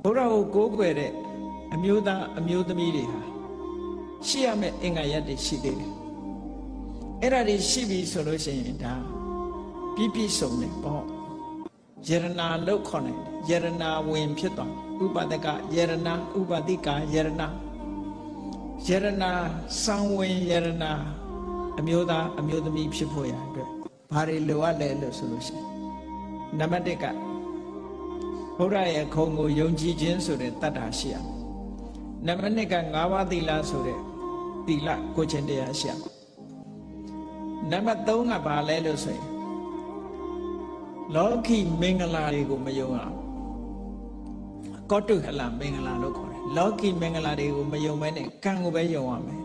ဘုရားကိုကိုးကွယ်တဲ့အမျိုးသားအမျိုးသမီးတွေဟာရှိရမယ့်အင်္ဂါရပ်တွေရှိသေးတယ်အဲ့ဒါတွေရှိပြီဆိုလို့ရှိရင်ဒါပြည့်စုံတယ်ပေါ့ယရနာလို့ခေါ်တယ်ယရနာဝင်ဖြစ်သွားဥပဒကယရနာဥပတိကယရနာယရနာစံဝင်ယရနာအမျိုးသားအမျိုးသမီးဖြစ်ဖို့ရအတွက်ဘာတွေလိုအပ်လဲလို့ဆိုလို့ရှိရင်နံပါတ်1ကဘုရားရဲ့ခုံကိုယုံကြည်ခြင်းဆိုတဲ့တတ္တာရှိရမယ်နံပါတ်2က၅ပါးသီလဆိုတဲ့သီလကိုခြင်းတရားရှိရမယ်နံပါတ်3ကဘာလဲလို့ဆိုရင်လောကီမင်္ဂလာတွေကိုမယုံအောင်ကောတုဟလမင်္ဂလာလို့ခေါ်တယ်လောကီမင်္ဂလာတွေကိုမယုံမဲနဲ့ကံကိုပဲယုံရမယ်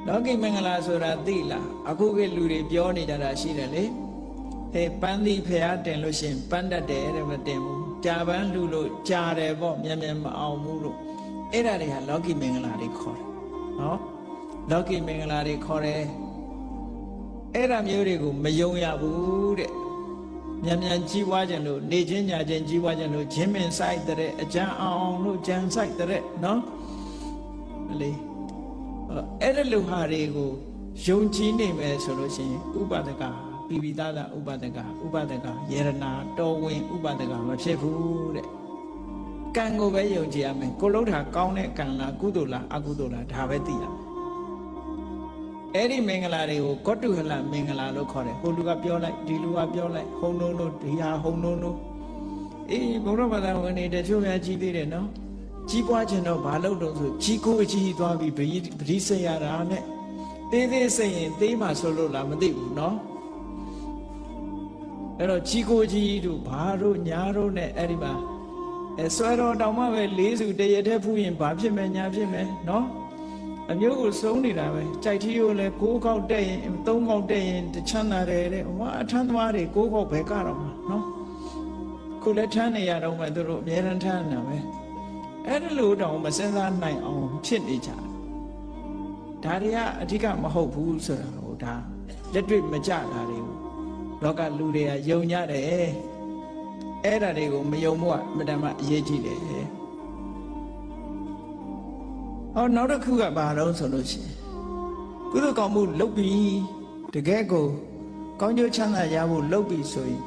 လောကီမင်္ဂလာဆိုတာသိလားအခုကလူတွေပြောနေကြတာရှိတယ်လေဟဲ့ပန်းသီးဖျားတင်လို့ရှိရင်ပန်းတတ်တယ်တဲ့မတင်ဘူးကြာပန်းလူလို့ကြာတယ်ပေါ့မြန်မြန်မအောင်ဘူးလို့အဲ့ဒါတွေကလောကီမင်္ဂလာတွေခေါ်တယ်နော်လောကီမင်္ဂလာတွေခေါ်တယ်အဲ့ဒါမျိုးတွေကိုမယုံရဘူးတဲ့မြန်မြန်ကြီးပွားခြင်းလို့နေချင်းညာချင်းကြီးပွားခြင်းလို့ဂျင်းမင်ဆိုင်တဲ့အကြံအောင်လို့ကြံဆိုင်တဲ့နော်လေအဲ့ဒီလူဟာတွေကိုယုံကြည်နေမယ်ဆိုလို့ရှိရင်ဥပဒကပိပိသဥပဒကယေရနာတော်ဝင်ဥပဒကမဖြစ်ဘူးတဲ့ကံကိုပဲယုံကြည်ရမယ်ကိုလုံးထာကောင်းတဲ့ကံလားကုသိုလ်လားအကုသိုလ်လားဒါပဲသိရမယ်အဲ့ဒီမင်္ဂလာတွေကိုကောတုဟလမင်္ဂလာလို့ခေါ်တယ်ဟိုလူကပြောလိုက်ဒီလူကပြောလိုက်ဟုံလုံးလို့ဒီဟာဟုံလုံးလို့အေးဘုရားဘာသာဝင်တွေတချို့များကြီးသေးတယ်နော်ကြီးပွားခြင်းတော့ဘာလို့တော့ဆိုကြီးကိုအကြီးသွားပြီးပရိစိတ်ရတာနဲ့သေးသေးစိတ်ရင်သေးမှဆိုလို့လားမသိဘူးနော်အဲ့တော့ကြီးကိုကြီးတို့ဘာတို့ညာတို့နဲ့အဲ့ဒီမှာဆွဲတော်တောင်မှပဲ၄စုတရတဲ့ဖူးရင်ဘာဖြစ်မယ်ညာဖြစ်မယ်နော်အမျိုးကိုစုံနေတာပဲကြိုက်ထီးကိုလည်း6ခေါက်တက်ရင်3ခေါက်တက်ရင်တချမ်းသာတယ်တဲ့ဟောအထမ်းသမားတွေ6ခေါက်ပဲကတော့မှာနော်ခုလည်းထမ်းနေရတော့မှသူတို့အများရန်ထမ်းနေတာပဲအဲ့ဒါလို့တောင်မစင်စားနိုင်အောင်ဖြစ်နေကြဒါတွေကအဓိကမဟုတ်ဘူးဆိုတာဟိုဒါလက်တွေ့မကြတာတွေကိုလောကလူတွေကယုံကြတယ်အဲ့ဒါတွေကိုမယုံဖို့အမှန်တမ်းအရေးကြီးတယ်ဟောနောက်တစ်ခုကဘာတော့ဆိုလို့ရှိရင်ကုသိုလ်ကောင်းမှုလုပ်ပြီးတကယ်ကိုကောင်းကျိုးချမ်းသာရဖို့လုပ်ပြီးဆိုရင်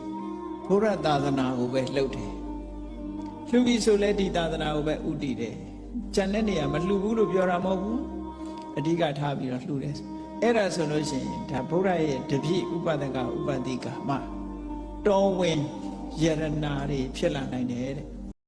ဘုရားသာသနာကိုပဲလုပ်တယ်လှူပြီးဆိုလဲဒီသာသနာကိုပဲဥတည်တယ်ကျန်တဲ့နေရာမလှူဘူးလို့ပြောတာမဟုတ်ဘူးအဓိကထားပြီးတော့လှူတယ်အဲ့ဒါဆိုလို့ရှိရင်ဒါဘုရားရဲ့တပည့်ဥပဒကဥပတိကမှတော်ဝင်ယရနာတွေဖြစ်လာနိုင်တယ်တဲ့